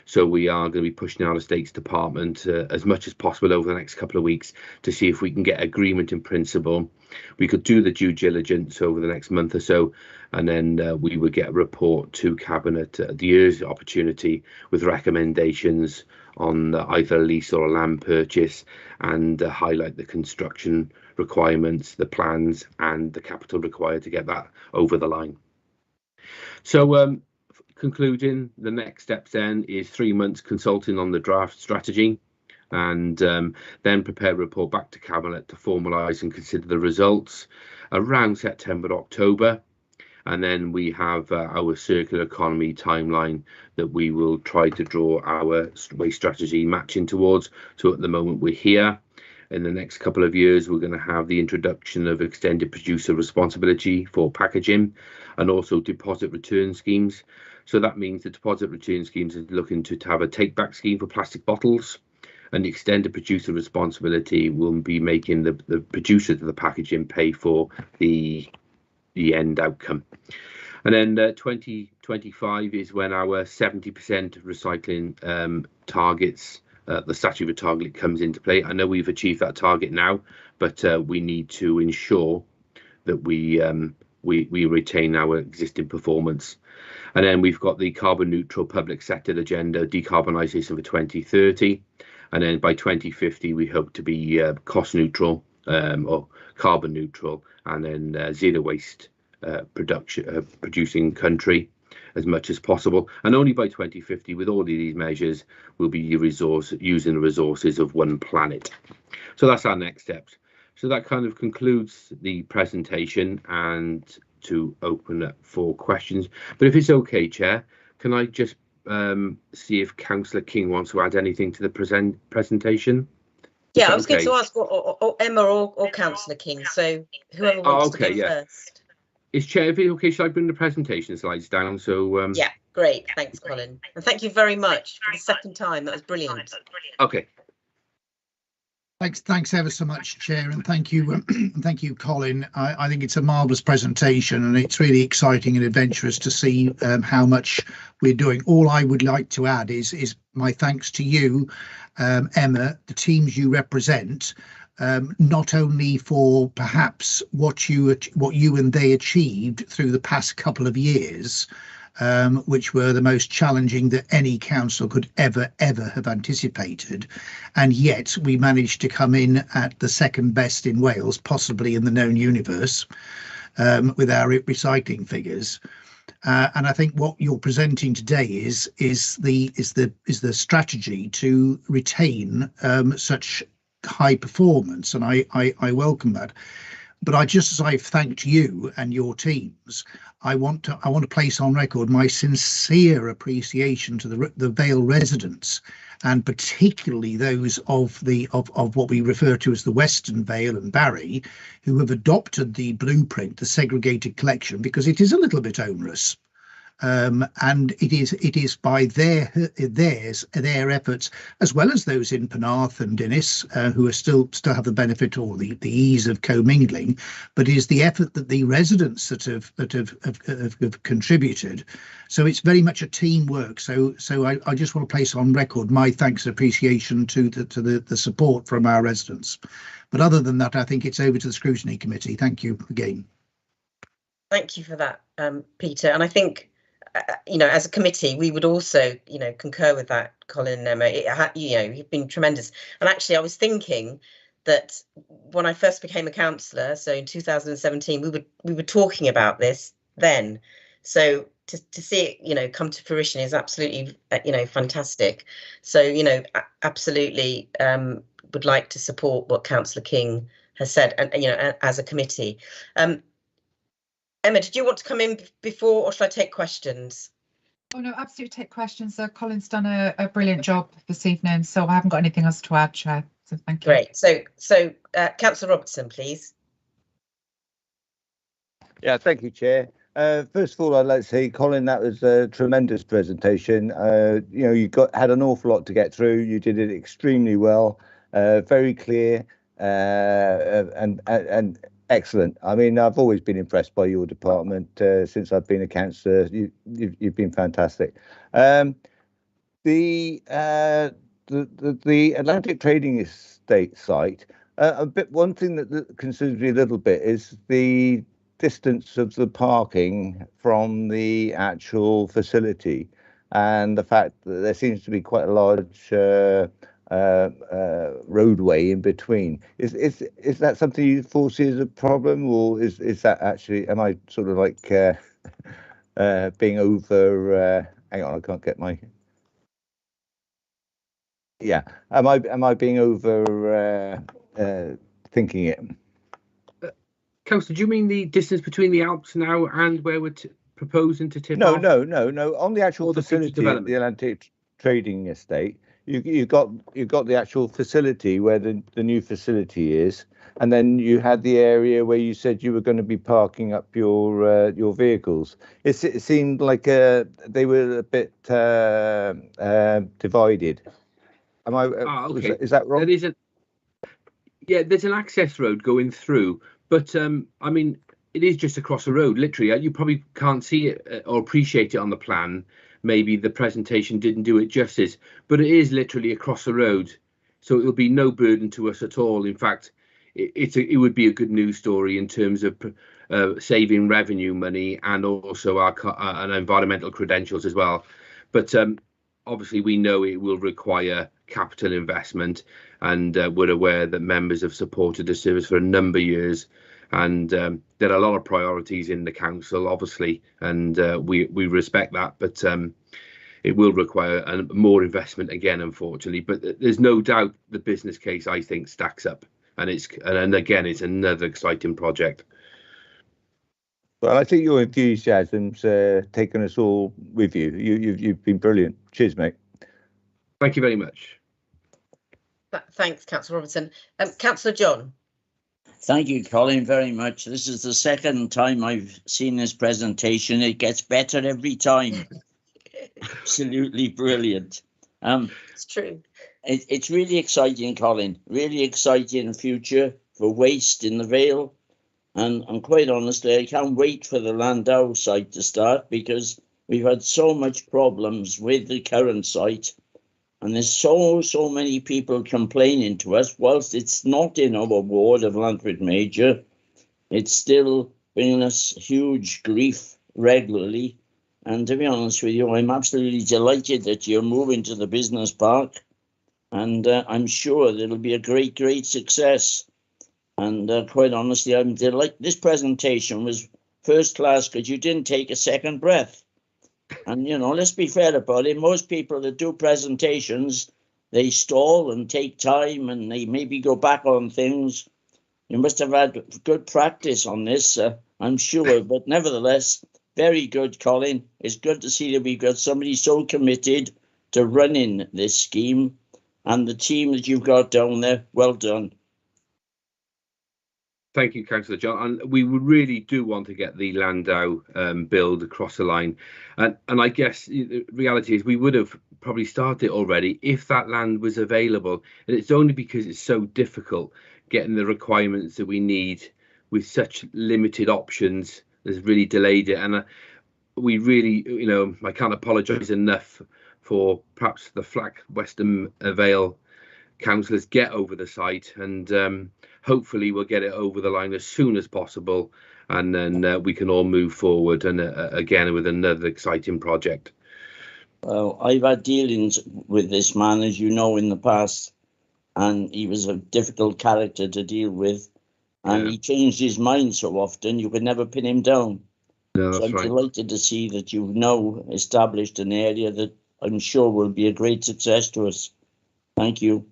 So we are going to be pushing our estates department as much as possible over the next couple of weeks to see if we can get agreement in principle. We could do the due diligence over the next month or so, and then we would get a report to Cabinet at the earliest opportunity with recommendations on either a lease or a land purchase, and highlight the construction requirements, the plans, and the capital required to get that over the line. So concluding, the next steps then is 3 months consulting on the draft strategy, and then prepare a report back to Cabinet to formalise and consider the results around September, October. And then we have our circular economy timeline that we will try to draw our waste strategy matching towards. So at the moment we're here. In the next couple of years, we're going to have the introduction of extended producer responsibility for packaging, and also deposit return schemes. So that means the deposit return schemes are looking to have a take-back scheme for plastic bottles, and the extended producer responsibility will be making the producers of the packaging pay for the end outcome. And then 2025 is when our 70% recycling targets, the statutory target, comes into play. I know we've achieved that target now, but we need to ensure that we retain our existing performance. And then we've got the carbon neutral public sector agenda, decarbonisation for 2030, and then by 2050 we hope to be cost neutral or carbon neutral, and then zero waste producing country as much as possible. And only by 2050, with all of these measures, we'll be using the resources of one planet. So that's our next steps. So that kind of concludes the presentation, and to open up for questions. But if it's okay, Chair, can I just see if Councillor King wants to add anything to the presentation? Yeah, I was going to ask or Emma or Councillor King, so whoever wants to go first. Is Chair, if it's okay, shall I bring the presentation slides down? So yeah, great, thanks, Colin, and thank you very much for the second time. That was brilliant. Okay. Thanks ever so much, Chair, and thank you, Colin. I think it's a marvellous presentation, and it's really exciting and adventurous to see how much we're doing. All I would like to add is my thanks to you, Emma, the teams you represent, not only for perhaps what you and they achieved through the past couple of years, which were the most challenging that any council could ever have anticipated, and yet we managed to come in at the second best in Wales, possibly in the known universe, with our recycling figures. And I think what you're presenting today is the strategy to retain such high performance, and I welcome that. But just as I've thanked you and your teams, I want to place on record my sincere appreciation to the Vale residents, and particularly those of what we refer to as the Western Vale and Barry, who have adopted the blueprint, the segregated collection, because it is a little bit onerous. and it is by their efforts, as well as those in Penarth and Innis, who are still have the benefit or the ease of commingling, but it is the effort that the residents that have contributed. So it's very much a teamwork. So I just want to place on record my thanks and appreciation to the support from our residents. But other than that, I think it's over to the Scrutiny Committee. Thank you again. Thank you for that, Peter. And I think, as a committee, we would also, concur with that, Colin and Emma. You've been tremendous. And actually, I was thinking that when I first became a councillor, so in 2017, we were talking about this then. So to see it, come to fruition is absolutely, fantastic. So, absolutely would like to support what Councillor King has said, and as a committee. Emma, did you want to come in before, or should I take questions? Oh no, absolutely take questions. Colin's done a brilliant job this evening, so I haven't got anything else to add, Chair. So thank you. Great. So Councillor Robertson, please. Yeah, thank you, Chair. First of all, I'd like to say, Colin, that was a tremendous presentation. You had an awful lot to get through. You did it extremely well, very clear, and excellent. I mean, I've always been impressed by your department since I've been a councillor. You've been fantastic. The Atlantic Trading Estate site. One thing that concerns me a little bit is the distance of the parking from the actual facility, and the fact that there seems to be quite a large roadway in between. Is that something you foresee as a problem, or is that actually, am I sort of like being over? Hang on, I can't get my. Yeah, am I being over thinking it? Councillor, do you mean the distance between the Alps now and where we're proposing to tip No, off? no. On the actual facility, the Atlantic Trading Estate, you got the actual facility where the new facility is, and then you had the area where you said you were going to be parking up your vehicles. It seemed like they were a bit divided. Am I? Okay. Is that wrong? There's an access road going through, but I mean, it is just across the road, literally. You probably can't see it or appreciate it on the plan. Maybe the presentation didn't do it justice, but it is literally across the road, so it will be no burden to us at all. In fact, it would be a good news story in terms of saving revenue money and also our environmental credentials as well. But obviously, we know it will require capital investment, and we're aware that members have supported the service for a number of years, and there are a lot of priorities in the council, obviously, and we respect that, but it will require more investment again, unfortunately. But there's no doubt the business case, I think, stacks up, and again, it's another exciting project. Well, I think your enthusiasm's taken us all with you. You've been brilliant. Cheers, mate. Thank you very much. Thanks, Councillor Robertson. Councillor John. Thank you, Colin, very much. This is the second time I've seen this presentation. It gets better every time. Absolutely brilliant. It's true. It's really exciting, Colin. Really exciting future for waste in the Vale. And quite honestly, I can't wait for the Landau site to start, because we've had so much problems with the current site. And there's so many people complaining to us. Whilst it's not in our ward of Lantford Major, it's still bringing us huge grief regularly. And to be honest with you, I'm absolutely delighted that you're moving to the business park. And I'm sure that it'll be a great success. And quite honestly, I'm delighted. This presentation was first class because you didn't take a second breath. And, let's be fair about it. Most people that do presentations, they stall and take time, and they maybe go back on things. You must have had good practice on this, I'm sure. But nevertheless, very good, Colin. It's good to see that we've got somebody so committed to running this scheme, and the team that you've got down there, well done. Thank you, Councillor John. And we really do want to get the Landau build across the line. And I guess the reality is we would have probably started already if that land was available. And it's only because it's so difficult getting the requirements that we need with such limited options that's really delayed it. And we really, I can't apologise enough for perhaps the Flack Western Vale councillors get over the site, and hopefully we'll get it over the line as soon as possible, and then we can all move forward and again with another exciting project. Well, I've had dealings with this man, as you know, in the past, and he was a difficult character to deal with, and he changed his mind so often you could never pin him down. No, so I'm right. delighted to see that you've now established an area that I'm sure will be a great success to us. Thank you.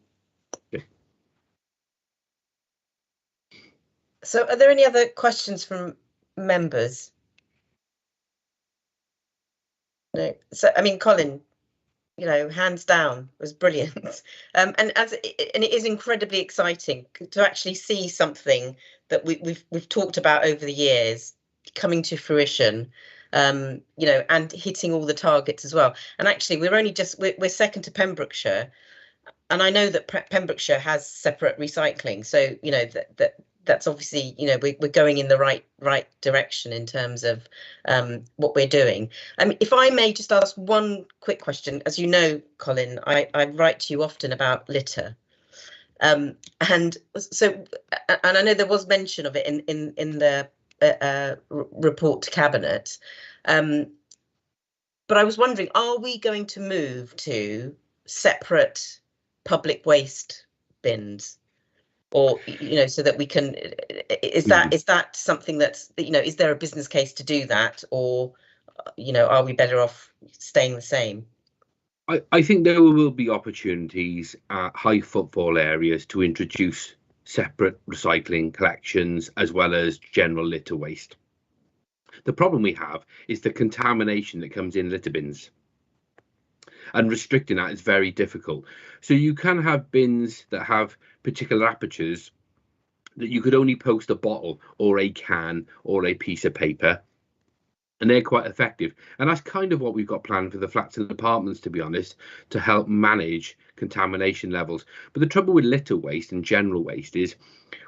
So are there any other questions from members? No. So, I mean, Colin, hands down, was brilliant. And it is incredibly exciting to actually see something that we've talked about over the years coming to fruition, and hitting all the targets as well. And actually, we're second to Pembrokeshire, and I know that Pembrokeshire has separate recycling. So that's obviously, we're going in the right direction in terms of what we're doing. If I may just ask one quick question, as you know, Colin, I write to you often about litter, and I know there was mention of it in the report to Cabinet, but I was wondering, are we going to move to separate public waste bins? Or so that we can, is that something that's, is there a business case to do that, or are we better off staying the same? I think there will be opportunities at high footfall areas to introduce separate recycling collections as well as general litter waste. The problem we have is the contamination that comes in litter bins, and restricting that is very difficult. So you can have bins that have particular apertures that you could only post a bottle or a can or a piece of paper, and they're quite effective. And that's kind of what we've got planned for the flats and apartments, to be honest, to help manage contamination levels. But the trouble with litter waste and general waste is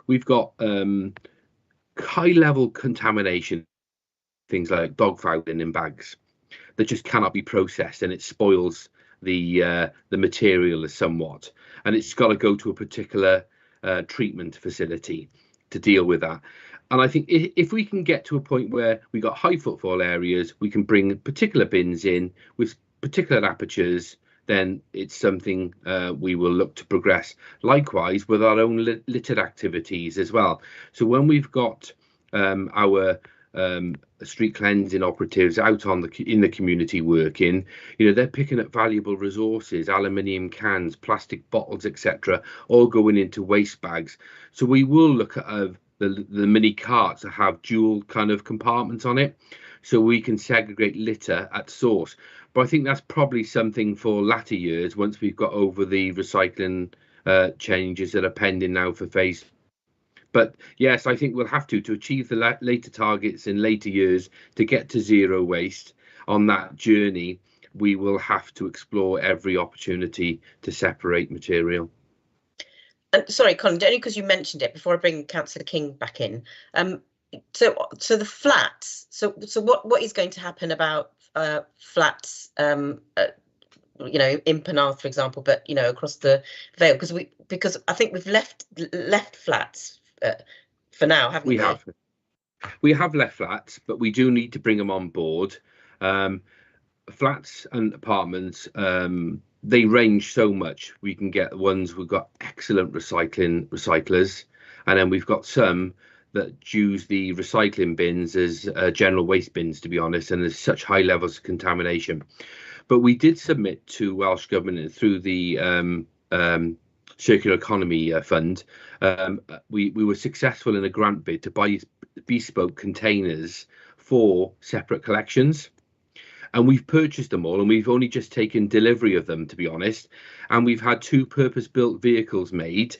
we've got high level contamination, things like dog fouling in bags that just cannot be processed, and it spoils the material somewhat, and it's got to go to a particular treatment facility to deal with that. And I think if we can get to a point where we got high footfall areas, we can bring particular bins in with particular apertures, then it's something we will look to progress. Likewise with our own littered activities as well. So when we've got our street cleansing operatives out in the community working, they're picking up valuable resources, aluminium cans, plastic bottles, etc., all going into waste bags. So we will look at the mini carts that have dual kind of compartments on it, so we can segregate litter at source. But I think that's probably something for latter years, once we've got over the recycling changes that are pending now for phase. But yes, I think we'll have to achieve the later targets in later years to get to zero waste. On that journey, we will have to explore every opportunity to separate material. Sorry, Colin, only because you mentioned it, before I bring Councillor King back in. So the flats. So what is going to happen about flats? In Penarth, for example, but across the Vale, because I think we've left flats for now, haven't we? We have left flats, but we do need to bring them on board. Flats and apartments, they range so much. We can get ones we've got excellent recyclers, and then we've got some that use the recycling bins as general waste bins, to be honest, and there's such high levels of contamination. But we did submit to Welsh Government through the Circular Economy Fund. We were successful in a grant bid to buy bespoke containers for separate collections, and we've purchased them all, and we've only just taken delivery of them, to be honest. And we've had 2 purpose-built vehicles made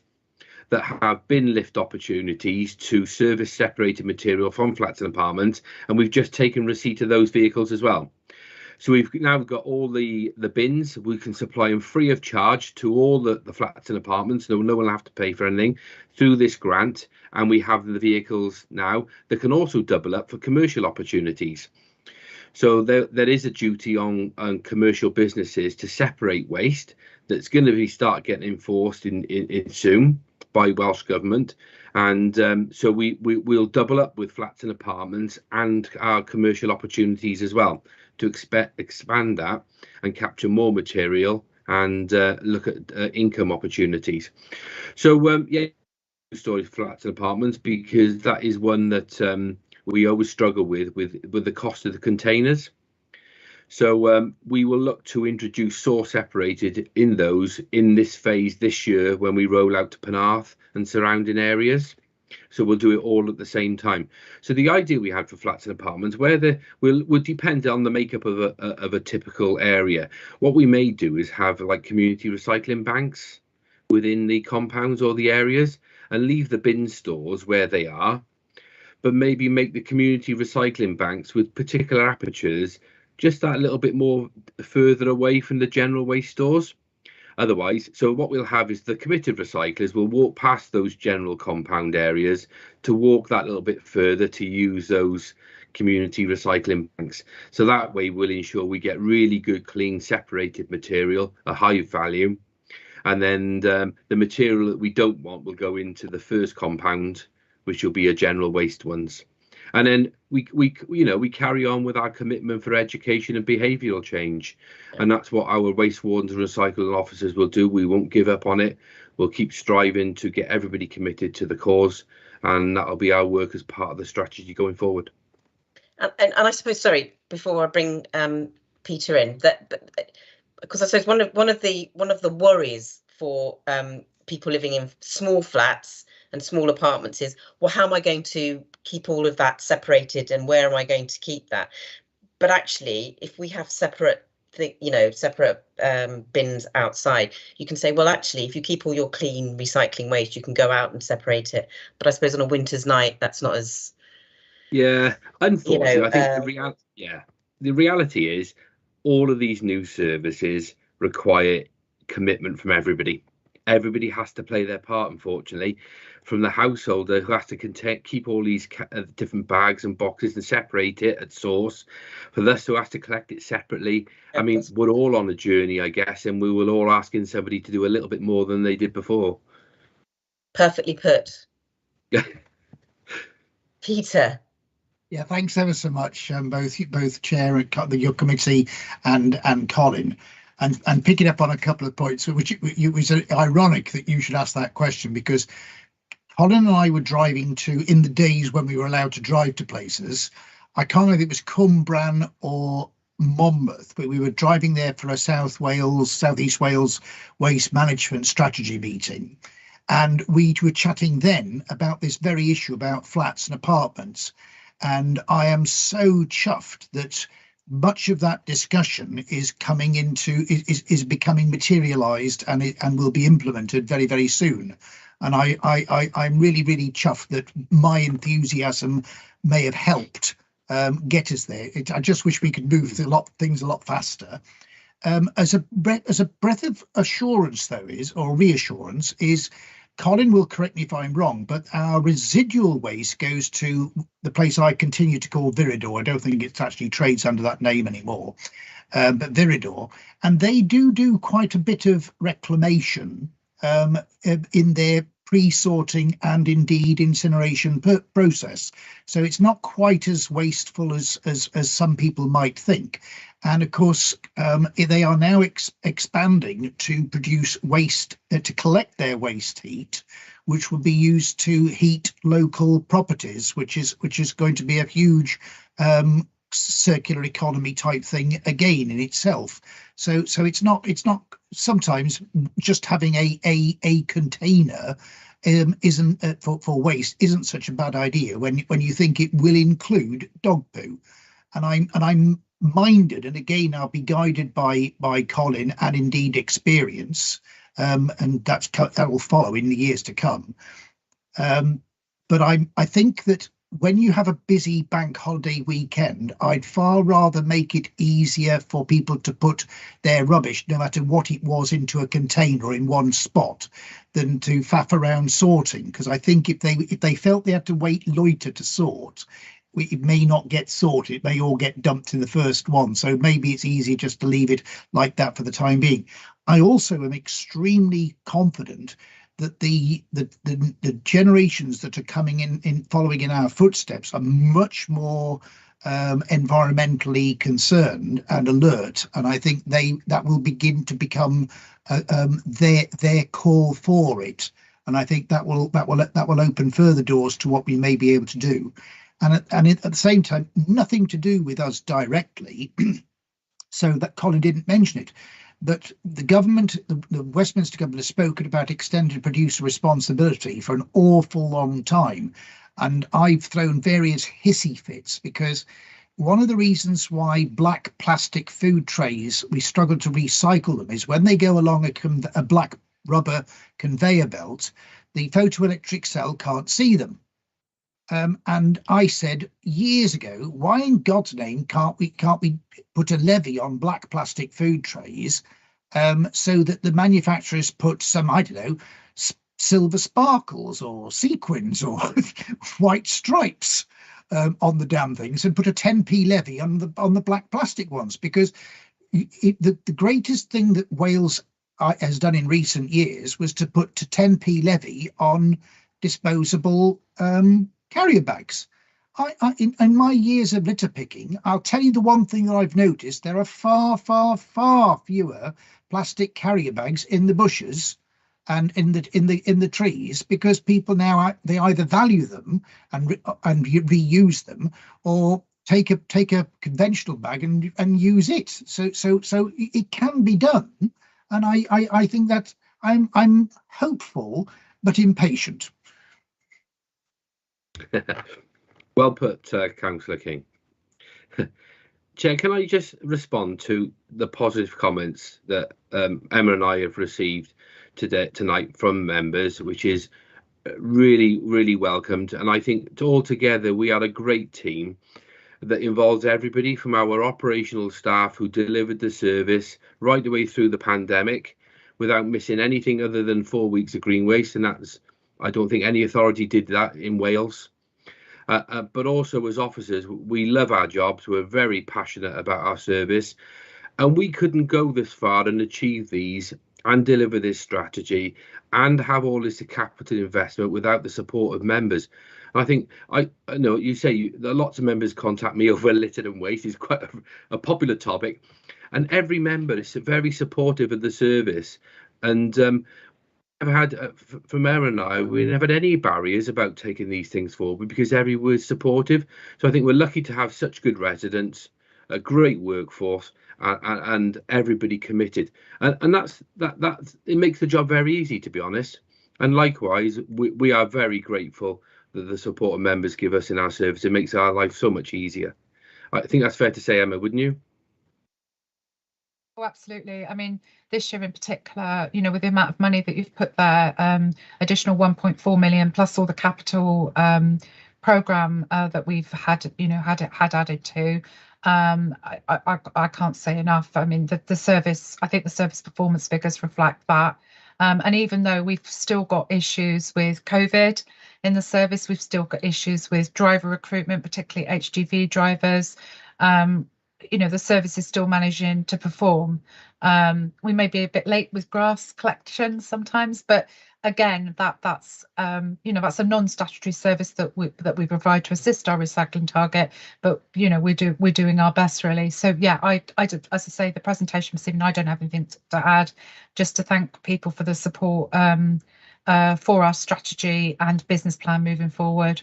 that have bin lift opportunities to service separated material from flats and apartments, and we've just taken receipt of those vehicles as well. So we've now got all the bins. We can supply them free of charge to all the flats and apartments. No one will have to pay for anything through this grant. And we have the vehicles now that can also double up for commercial opportunities. So there is a duty on commercial businesses to separate waste that's going to start getting enforced in soon by Welsh Government. And so we'll double up with flats and apartments and our commercial opportunities as well, to expand that and capture more material and look at income opportunities. So yeah, story flats and apartments, because that is one that we always struggle with the cost of the containers. So we will look to introduce source separated in those in this phase this year when we roll out to Penarth and surrounding areas. So we'll do it all at the same time. So the idea we had for flats and apartments, would depend on the makeup of a typical area. What we may do is have like community recycling banks within the compounds or the areas, and leave the bin stores where they are, but maybe make the community recycling banks with particular apertures just that little bit more further away from the general waste stores. Otherwise, so what we'll have is the committed recyclers will walk past those general compound areas to walk that little bit further to use those community recycling banks. So that way we'll ensure we get really good, clean, separated material, a high value. And then the material that we don't want will go into the first compound, which will be a general waste ones. And then we carry on with our commitment for education and behavioural change, and that's what our waste wardens and recycling officers will do. We won't give up on it. We'll keep striving to get everybody committed to the cause, and that'll be our work as part of the strategy going forward. And I suppose, sorry, before I bring Peter in, because I suppose one of the worries for people living in small flats and small apartments is, well, how am I going to keep all of that separated, and where am I going to keep that? But actually, if we have separate bins outside, you can say, well, actually, if you keep all your clean recycling waste, you can go out and separate it. But I suppose on a winter's night, that's not as... Yeah, unfortunately, I think the reality is all of these new services require commitment from everybody. Everybody has to play their part, unfortunately, from the householder who has to keep all these different bags and boxes and separate it at source, for us who has to collect it separately. I mean, we're all on a journey, I guess, and we will all asking somebody to do a little bit more than they did before. Perfectly put. Peter. Yeah, thanks ever so much, both Chair and your committee and Colin. And picking up on a couple of points, which it was ironic that you should ask that question, because Colin and I were driving in the days when we were allowed to drive to places. I can't remember if it was Cwmbran or Monmouth, but we were driving there for a South East Wales waste management strategy meeting. And we were chatting then about this very issue about flats and apartments. And I am so chuffed that much of that discussion is becoming materialized and will be implemented very, very soon. And I'm really, really chuffed that my enthusiasm may have helped get us there. I just wish we could move things a lot faster. As a breath of assurance, though, reassurance, Colin will correct me if I'm wrong, but our residual waste goes to the place I continue to call Viridor. I don't think it actually trades under that name anymore, but Viridor. And they do quite a bit of reclamation in their pre-sorting and indeed incineration process. So it's not quite as wasteful as some people might think. And of course, they are now expanding to produce waste, to collect their waste heat, which will be used to heat local properties, which is going to be a huge circular economy type thing again in itself. So it's not sometimes just having a container isn't for waste isn't such a bad idea when you think it will include dog poo. And I'm minded, and again I'll be guided by Colin and indeed experience, and that will follow in the years to come. But I think that when you have a busy bank holiday weekend, I'd far rather make it easier for people to put their rubbish, no matter what it was, into a container in one spot than to faff around sorting. Because I think if they felt they had to wait loiter to sort, it may not get sorted. It may all get dumped in the first one. So maybe it's easier just to leave it like that for the time being. I also am extremely confident that the generations that are coming in following in our footsteps are much more environmentally concerned and alert, and I think that will begin to become their call for it, and I think that will open further doors to what we may be able to do, and at the same time, nothing to do with us directly. So that Colin didn't mention it. But the government, the Westminster government, has spoken about extended producer responsibility for an awful long time. And I've thrown various hissy fits because one of the reasons why black plastic food trays, we struggle to recycle them, is when they go along a black rubber conveyor belt, the photoelectric cell can't see them. And I said years ago, why in God's name can't we put a levy on black plastic food trays so that the manufacturers put some, I don't know, silver sparkles or sequins or white stripes on the damn things, and put a 10p levy on the black plastic ones? Because the greatest thing that Wales has done in recent years was to put a 10p levy on disposable carrier bags. In my years of litter picking, I'll tell you the one thing that I've noticed: there are far, far, far fewer plastic carrier bags in the bushes and in the trees, because people now they either value them and reuse them, or take a conventional bag and use it. So it can be done, and I think that I'm hopeful but impatient. Well put, Councillor King. Chair, can I just respond to the positive comments that Emma and I have received tonight from members, which is really, really welcomed. And I think altogether we are a great team that involves everybody from our operational staff who delivered the service right the way through the pandemic without missing anything other than 4 weeks of green waste. And I don't think any authority did that in Wales. But also as officers, we love our jobs. We're very passionate about our service, and we couldn't go this far and achieve these and deliver this strategy and have all this capital investment without the support of members. And I think I know you say lots of members contact me over litter and waste. It's quite a popular topic, and every member is very supportive of the service. And I've had from Emma and I, we never had any barriers about taking these things forward because everyone was supportive. So I think we're lucky to have such good residents, a great workforce, and everybody committed. And that's it makes the job very easy, to be honest. And likewise, we are very grateful that the support of members give us in our service. It makes our life so much easier. I think that's fair to say, Emma, wouldn't you? Oh, absolutely. I mean, this year in particular, you know, with the amount of money that you've put there, additional 1.4 million plus all the capital programme that we've had, you know, had added to. I can't say enough. I mean, the service, I think the service performance figures reflect that. And even though we've still got issues with COVID in the service, we've still got issues with driver recruitment, particularly HGV drivers. You know, the service is still managing to perform. We may be a bit late with grass collection sometimes, but again, that's you know, that's a non-statutory service that we provide to assist our recycling target. But you know, we're doing our best, really. So yeah, I did, as I say, the presentation this evening, I don't have anything to add. Just to thank people for the support for our strategy and business plan moving forward.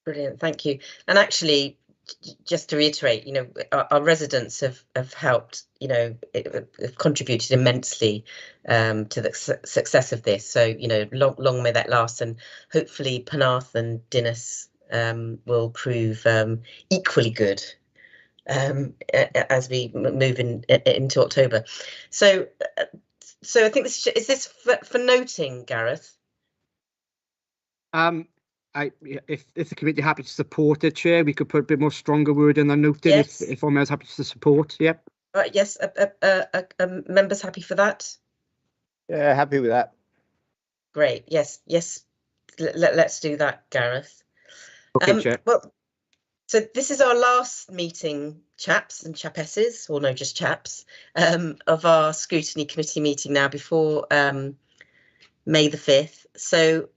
Brilliant, thank you. And actually, just to reiterate, you know, our residents have helped, you know, have contributed immensely to the success of this. So, you know, long may that last, and hopefully Penarth and Dinas will prove equally good as we move into October. So So I think this is this for noting, Gareth? If the committee are happy to support it, Chair, we could put a bit more stronger word in the noting. Yes. If all members happy to support. Yep. Yes. Members happy for that? Yeah, happy with that. Great. Yes. Yes. Let's do that, Gareth. Okay, Chair. Well, so this is our last meeting, chaps and chapesses, or no, just chaps, of our scrutiny committee meeting now before May the 5th. So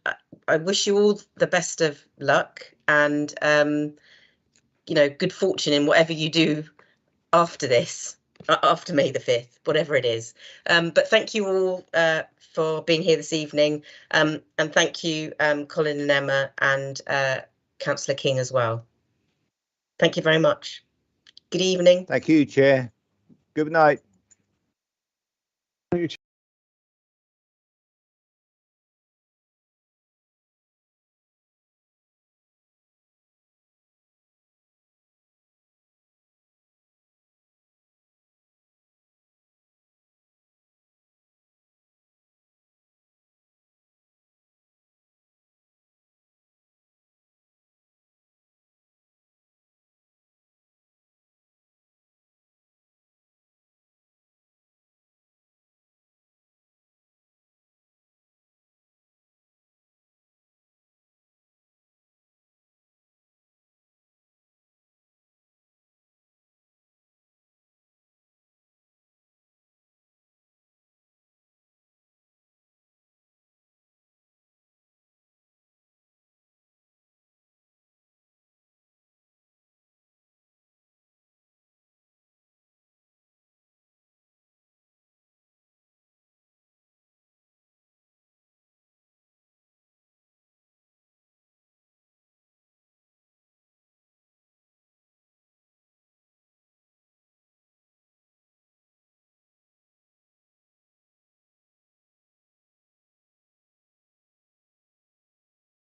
I wish you all the best of luck and, you know, good fortune in whatever you do after this, after May the 5th, whatever it is. But thank you all for being here this evening. And thank you, Colin and Emma and Councillor King as well. Thank you very much. Good evening. Thank you, Chair. Good night.